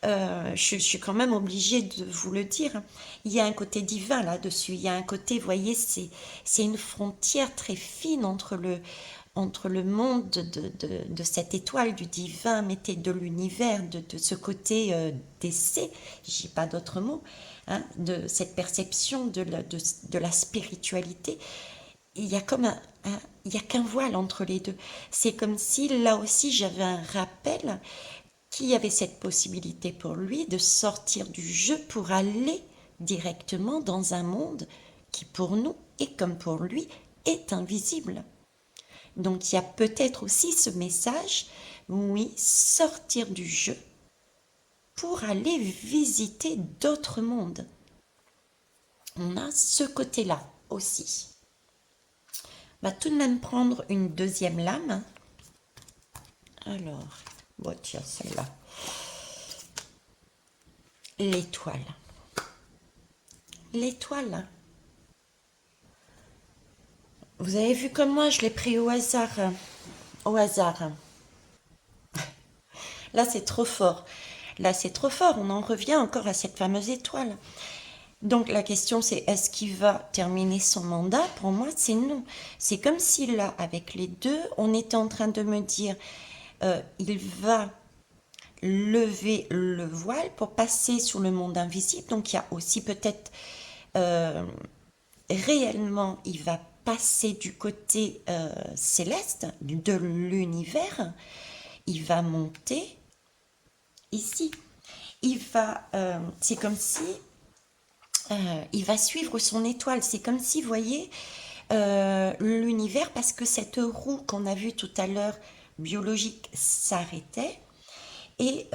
je suis quand même obligée de vous le dire, il y a un côté divin là-dessus, il y a un côté, vous voyez, c'est une frontière très fine entre le monde de cette étoile du divin, mettez de l'univers, de ce côté d'essai, j'ai pas d'autre mot, hein, de cette perception de la spiritualité. Il y a comme il y a qu'un voile entre les deux. C'est comme si là aussi j'avais un rappel qu'il y avait cette possibilité pour lui de sortir du jeu pour aller directement dans un monde qui pour nous et comme pour lui est invisible. Donc il y a peut-être aussi ce message, oui, sortir du jeu pour aller visiter d'autres mondes. On a ce côté-là aussi. On va tout de même prendre une deuxième lame. Alors, bon, tiens, celle-là. L'étoile. L'étoile. Vous avez vu comme moi, je l'ai pris au hasard. Au hasard. Là, c'est trop fort. Là, c'est trop fort. On en revient encore à cette fameuse étoile. Donc la question c'est est-ce qu'il va terminer son mandat? Pour moi c'est non. C'est comme si là avec les deux on était en train de me dire il va lever le voile pour passer sur le monde invisible. Donc il y a aussi peut-être euh, réellement il va passer du côté céleste de l'univers. Il va monter ici. C'est comme si il va suivre son étoile. C'est comme si, vous voyez, l'univers, parce que cette roue qu'on a vue tout à l'heure, biologique, s'arrêtait et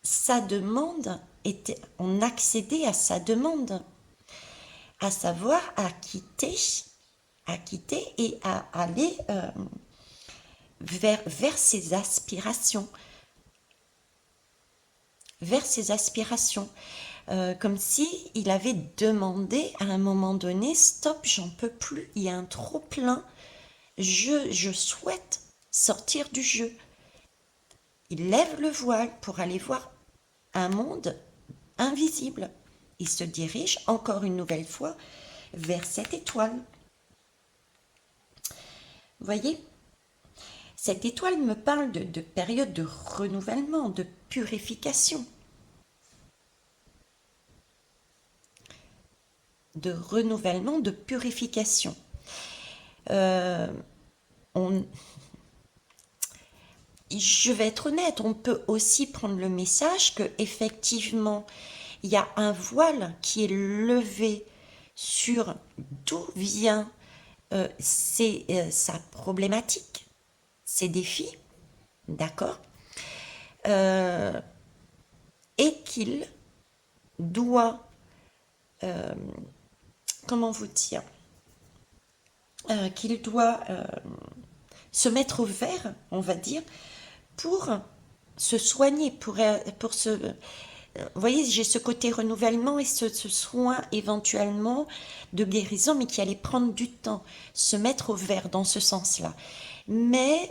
sa demande était, on accédait à sa demande, à savoir à quitter et à aller vers ses aspirations, vers ses aspirations. Comme si il avait demandé à un moment donné, stop, j'en peux plus, il y a un trop plein, je souhaite sortir du jeu. Il lève le voile pour aller voir un monde invisible. Il se dirige encore une nouvelle fois vers cette étoile. Vous voyez, cette étoile me parle de période de renouvellement, de purification. De renouvellement, de purification. Je vais être honnête, on peut aussi prendre le message que effectivement il y a un voile qui est levé sur d'où vient sa problématique, ses défis, d'accord, et qu'il doit, comment vous dire, qu'il doit se mettre au vert, on va dire, pour se soigner, pour se... Vous voyez, j'ai ce côté renouvellement et ce soin éventuellement de guérison, mais qui allait prendre du temps, se mettre au vert dans ce sens-là. Mais,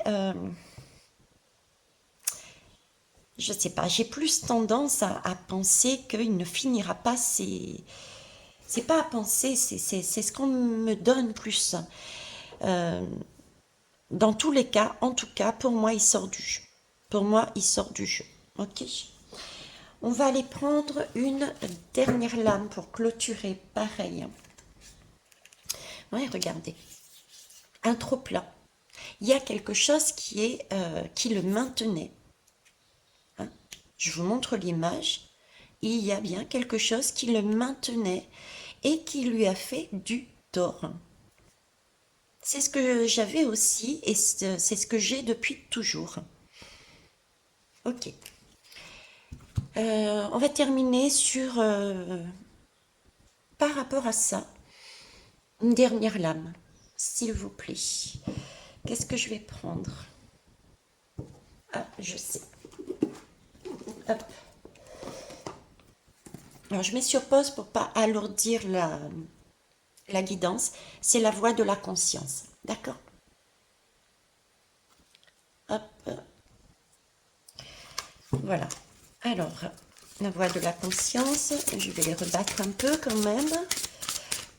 je ne sais pas, j'ai plus tendance à penser qu'il ne finira pas C'est pas à penser, c'est ce qu'on me donne plus. Dans tous les cas, en tout cas, pour moi, il sort du jeu. Pour moi, il sort du jeu. Ok. On va aller prendre une dernière lame pour clôturer. Pareil. Ouais, regardez. Un trop-plein. Il y a quelque chose qui le maintenait. Hein. Je vous montre l'image. Il y a bien quelque chose qui le maintenait et qui lui a fait du tort. C'est ce que j'avais aussi et c'est ce que j'ai depuis toujours. Ok. On va terminer sur, par rapport à ça, une dernière lame, s'il vous plaît. Qu'est-ce que je vais prendre? Ah, je sais. Hop. Alors, je mets sur pause pour pas alourdir la guidance. C'est la voix de la conscience. D'accord? Hop. Voilà. Alors, la voix de la conscience, je vais les rebattre un peu quand même,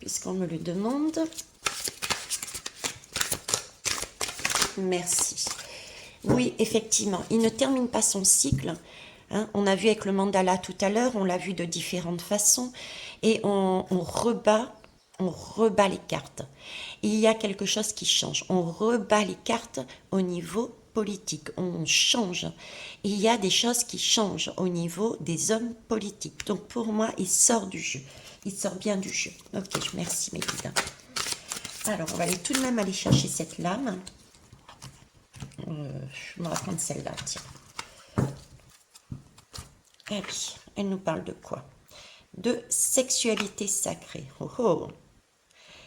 puisqu'on me le demande. Merci. Oui, effectivement, il ne termine pas son cycle. Hein. On a vu avec le mandala tout à l'heure, on l'a vu de différentes façons, et on rebat les cartes. Il y a quelque chose qui change. On rebat les cartes au niveau politique. On change. Il y a des choses qui changent au niveau des hommes politiques. Donc pour moi, il sort du jeu. Il sort bien du jeu. Ok, merci mes guides. Alors, on va aller tout de même aller chercher cette lame. On va prendre celle-là, tiens. Ah oui, elle nous parle de quoi? De sexualité sacrée. Oh oh.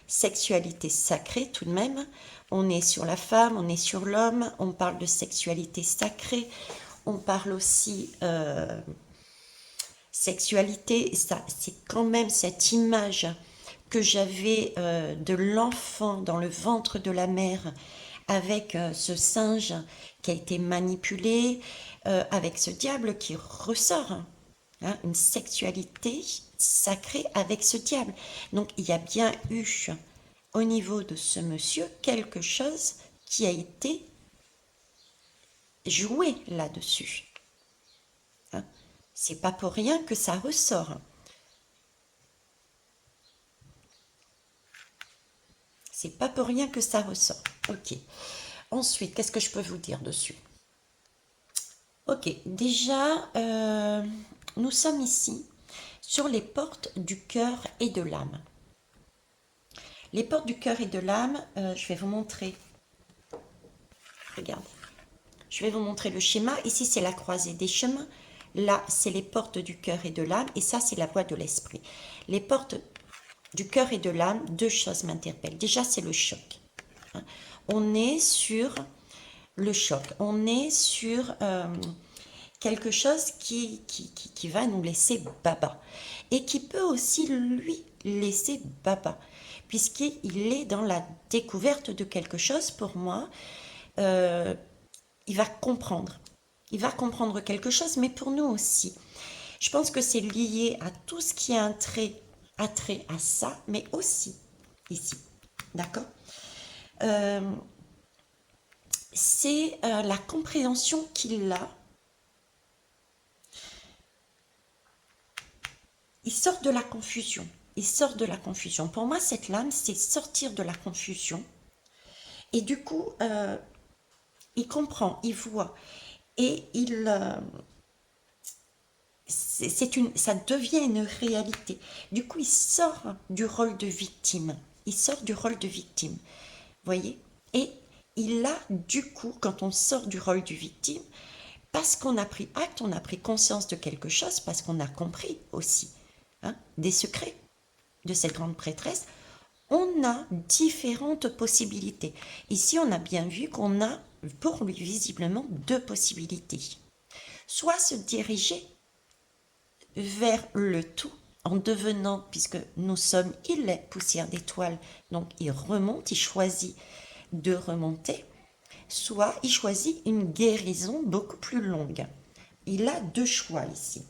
Sexualité sacrée tout de même. On est sur la femme, on est sur l'homme, on parle de sexualité sacrée. On parle aussi sexualité. Ça, c'est quand même cette image que j'avais de l'enfant dans le ventre de la mère avec ce singe qui a été manipulé, avec ce diable qui ressort. Hein, une sexualité sacré avec ce diable. Donc il y a bien eu au niveau de ce monsieur quelque chose qui a été joué là-dessus. Hein? C'est pas pour rien que ça ressort. C'est pas pour rien que ça ressort. Ok. Ensuite, qu'est-ce que je peux vous dire dessus? Ok, déjà, nous sommes ici sur les portes du cœur et de l'âme. Les portes du cœur et de l'âme, je vais vous montrer. Regarde. Je vais vous montrer le schéma. Ici, c'est la croisée des chemins. Là, c'est les portes du cœur et de l'âme. Et ça, c'est la voie de l'esprit. Les portes du cœur et de l'âme, deux choses m'interpellent. Déjà, c'est le choc. Hein. On est sur le choc. On est sur quelque chose qui va nous laisser baba. Et qui peut aussi, lui, laisser baba. Puisqu'il est dans la découverte de quelque chose, pour moi, il va comprendre. Il va comprendre quelque chose, mais pour nous aussi. Je pense que c'est lié à tout ce qui a un trait à ça, mais aussi ici. D'accord. C'est la compréhension qu'il a. Il sort de la confusion. Il sort de la confusion. Pour moi, cette lame, c'est sortir de la confusion. Et du coup, il comprend, il voit. Et ça devient une réalité. Du coup, il sort du rôle de victime. Il sort du rôle de victime. Voyez? Et il a, du coup, quand on sort du rôle de victime, parce qu'on a pris acte, on a pris conscience de quelque chose, parce qu'on a compris aussi des secrets de cette grande prêtresse, on a différentes possibilités. Ici, on a bien vu qu'on a, pour lui, visiblement, deux possibilités. Soit se diriger vers le tout en devenant, puisque nous sommes, il est poussière d'étoile, donc il remonte, il choisit de remonter, soit il choisit une guérison beaucoup plus longue. Il a deux choix ici.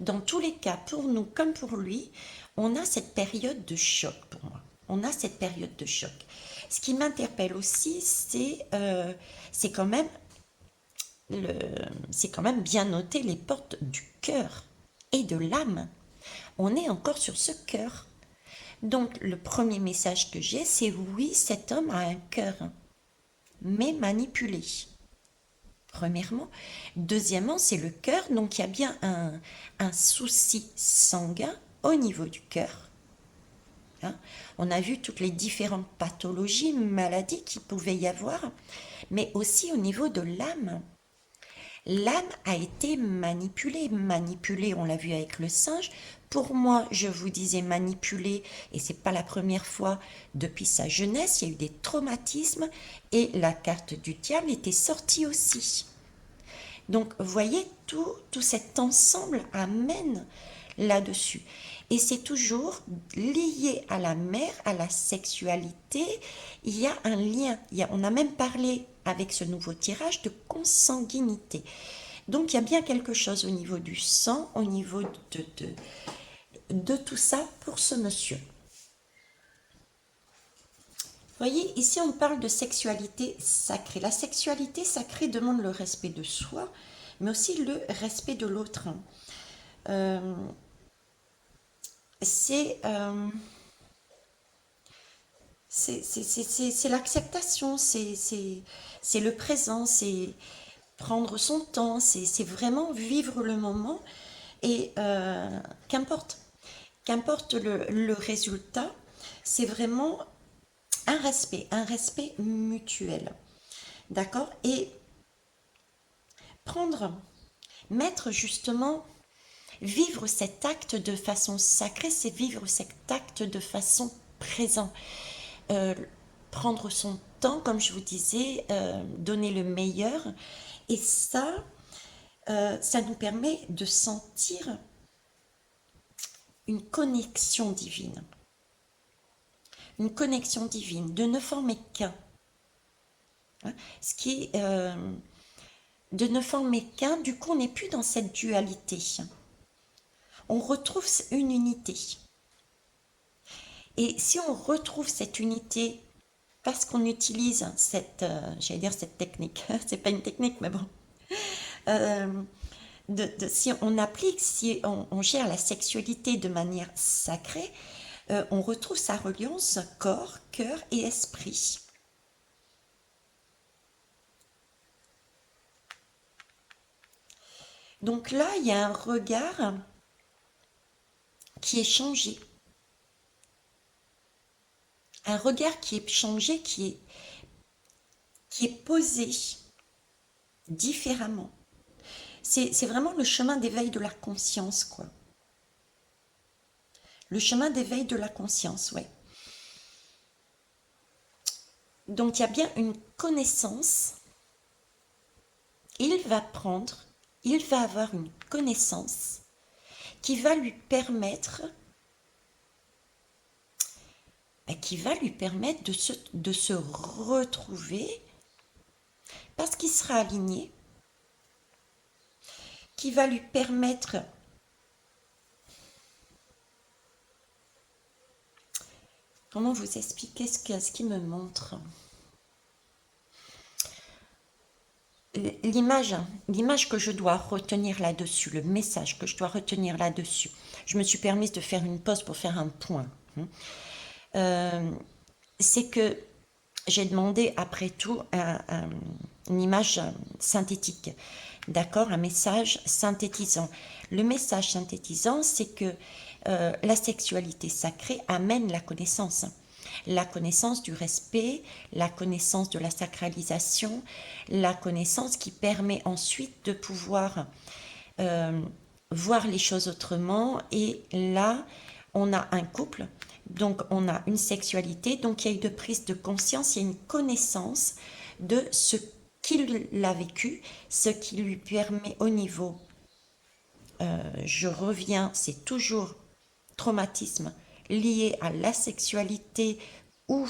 Dans tous les cas, pour nous comme pour lui, on a cette période de choc pour moi. On a cette période de choc. Ce qui m'interpelle aussi, c'est quand même bien noter les portes du cœur et de l'âme. On est encore sur ce cœur. Donc le premier message que j'ai, c'est oui, cet homme a un cœur, mais manipulé. Premièrement. Deuxièmement, c'est le cœur. Donc il y a bien un souci sanguin au niveau du cœur. Hein. On a vu toutes les différentes pathologies, maladies qu'il pouvait y avoir, mais aussi au niveau de l'âme. L'âme a été manipulée. Manipulée, on l'a vu avec le singe. Pour moi, je vous disais manipulée, et c'est pas la première fois depuis sa jeunesse, il y a eu des traumatismes, et la carte du diable était sortie aussi. Donc, vous voyez, tout cet ensemble amène là-dessus. Et c'est toujours lié à la mère, à la sexualité. Il y a un lien. On a même parlé avec ce nouveau tirage de consanguinité. Donc il y a bien quelque chose au niveau du sang, au niveau de tout ça pour ce monsieur. Vous voyez, ici on parle de sexualité sacrée. La sexualité sacrée demande le respect de soi, mais aussi le respect de l'autre. C'est l'acceptation, c'est le présent, c'est prendre son temps, c'est vraiment vivre le moment et qu'importe le résultat, c'est vraiment un respect mutuel, d'accord? Et mettre justement, vivre cet acte de façon sacrée, c'est vivre cet acte de façon présente. Prendre son temps, comme je vous disais, donner le meilleur. Et ça nous permet de sentir une connexion divine. Une connexion divine, de ne former qu'un. Hein, ce qui est de ne former qu'un, du coup on n'est plus dans cette dualité. on retrouve une unité. Et si on retrouve cette unité parce qu'on utilise cette, j'allais dire cette technique, c'est pas une technique, mais bon, euh, si on applique, si on gère la sexualité de manière sacrée, on retrouve sa reliance corps, cœur et esprit. Donc là, il y a un regard qui est changé. Un regard qui est changé, qui est posé différemment. C'est vraiment le chemin d'éveil de la conscience, quoi. Le chemin d'éveil de la conscience, ouais. Donc il y a bien une connaissance. Il va avoir une connaissance qui va lui permettre, de se retrouver parce qu'il sera aligné, qui va lui permettre comment vous expliquer ce qui me montre l'image que je dois retenir là-dessus, le message que je dois retenir là-dessus. Je me suis permise de faire une pause pour faire un point. C'est que j'ai demandé après tout une image synthétique, d'accord, un message synthétisant. Le message synthétisant, c'est que la sexualité sacrée amène la connaissance du respect, la connaissance de la sacralisation, la connaissance qui permet ensuite de pouvoir voir les choses autrement. Et là, on a un couple, donc on a une sexualité, donc il y a eu de prise de conscience, il y a une connaissance de ce qu'il a vécu, ce qui lui permet au niveau, je reviens, c'est toujours traumatisme lié à la sexualité où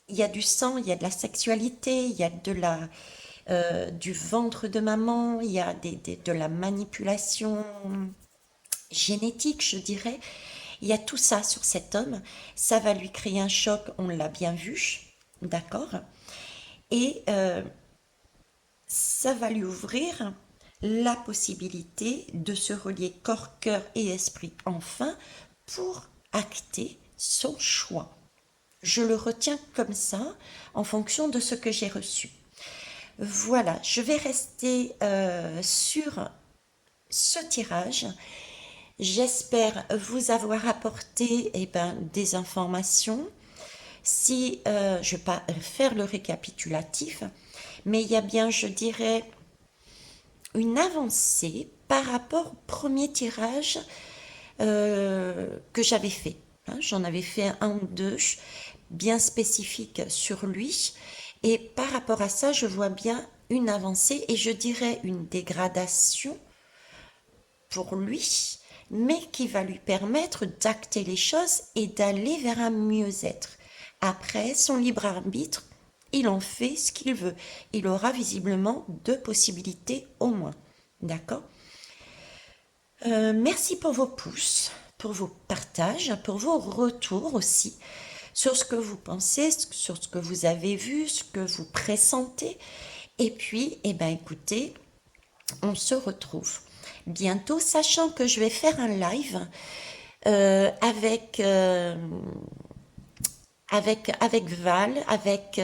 il y a du sang, il y a de la sexualité, il y a du ventre de maman, il y a de la manipulation génétique, je dirais. Il y a tout ça sur cet homme. Ça va lui créer un choc, on l'a bien vu, d'accord. Et ça va lui ouvrir la possibilité de se relier corps, cœur et esprit enfin pour acter son choix. Je le retiens comme ça en fonction de ce que j'ai reçu. Voilà, je vais rester sur ce tirage. J'espère vous avoir apporté des informations. Si je ne vais pas faire le récapitulatif, mais il y a bien, je dirais, une avancée par rapport au premier tirage que j'avais fait. Hein, j'en avais fait un ou deux bien spécifiques sur lui. Et par rapport à ça, je vois bien une avancée et je dirais une dégradation pour lui, mais qui va lui permettre d'acter les choses et d'aller vers un mieux-être. Après, son libre arbitre, il en fait ce qu'il veut. Il aura visiblement deux possibilités au moins. D'accord. Merci pour vos pouces, pour vos partages, pour vos retours aussi sur ce que vous pensez, sur ce que vous avez vu, ce que vous pressentez. Et puis, écoutez, on se retrouve bientôt, sachant que je vais faire un live avec Val, avec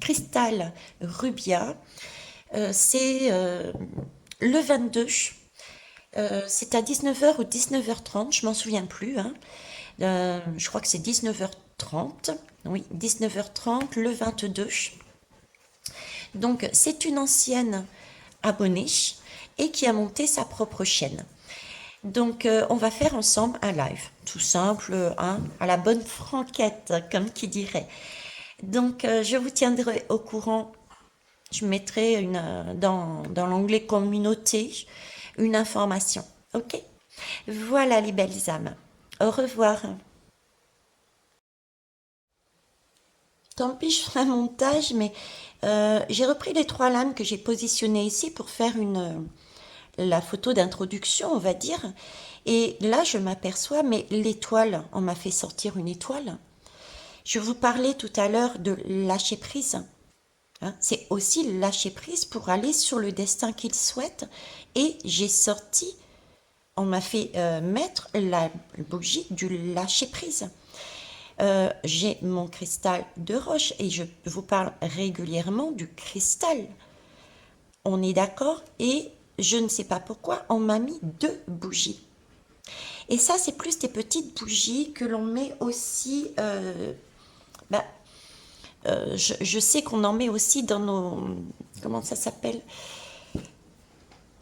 Cristal Rubia. C'est le 22. C'est à 19h ou 19h30, je m'en souviens plus. Hein. Je crois que c'est 19h30. Oui, 19h30, le 22. Donc, c'est une ancienne abonnée et qui a monté sa propre chaîne. Donc, on va faire ensemble un live, tout simple, hein, à la bonne franquette, comme qui dirait. Donc, je vous tiendrai au courant. Je mettrai dans l'onglet communauté une information. Ok? Voilà les belles âmes. Au revoir. Tant pis, je ferai un montage, mais j'ai repris les trois lames que j'ai positionnées ici pour faire la photo d'introduction, on va dire. Et là, je m'aperçois, mais l'étoile, on m'a fait sortir une étoile. Je vous parlais tout à l'heure de lâcher prise. Hein. C'est aussi lâcher prise pour aller sur le destin qu'il souhaite. Et j'ai sorti, on m'a fait mettre la bougie du lâcher prise. J'ai mon cristal de roche et je vous parle régulièrement du cristal. On est d'accord? Et je ne sais pas pourquoi, on m'a mis 2 bougies. Et ça, c'est plus des petites bougies que l'on met aussi. Bah, je sais qu'on en met aussi dans nos. Comment ça s'appelle?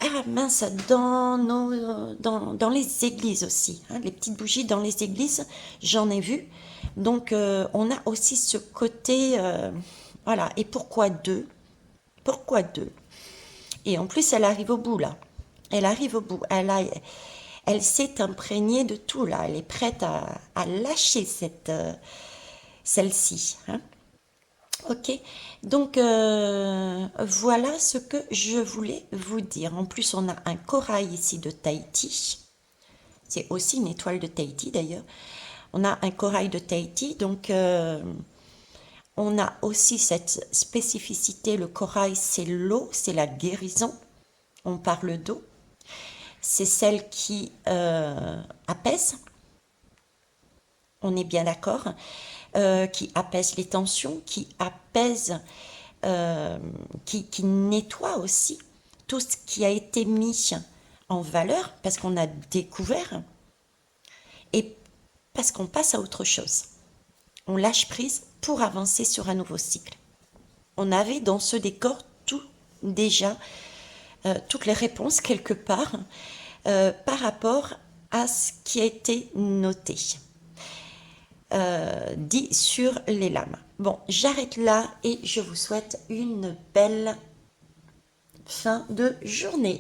Ah mince, dans les églises aussi. Hein, les petites bougies dans les églises, j'en ai vu. Donc, on a aussi ce côté. Voilà. Et pourquoi 2? Pourquoi 2? Et en plus, elle arrive au bout, là. Elle arrive au bout. Elle s'est imprégnée de tout, là. Elle est prête à lâcher celle-ci. Hein. Ok, donc voilà ce que je voulais vous dire. En plus, on a un corail ici de Tahiti. C'est aussi une étoile de Tahiti d'ailleurs. On a un corail de Tahiti, donc on a aussi cette spécificité. Le corail, c'est l'eau, c'est la guérison. On parle d'eau. C'est celle qui apaise. On est bien d'accord, qui apaise les tensions, qui apaise, qui nettoie aussi tout ce qui a été mis en valeur parce qu'on a découvert et parce qu'on passe à autre chose. On lâche prise pour avancer sur un nouveau cycle. On avait dans ce décor tout déjà, toutes les réponses quelque part par rapport à ce qui a été noté. Dit sur les lames. Bon, j'arrête là et je vous souhaite une belle fin de journée.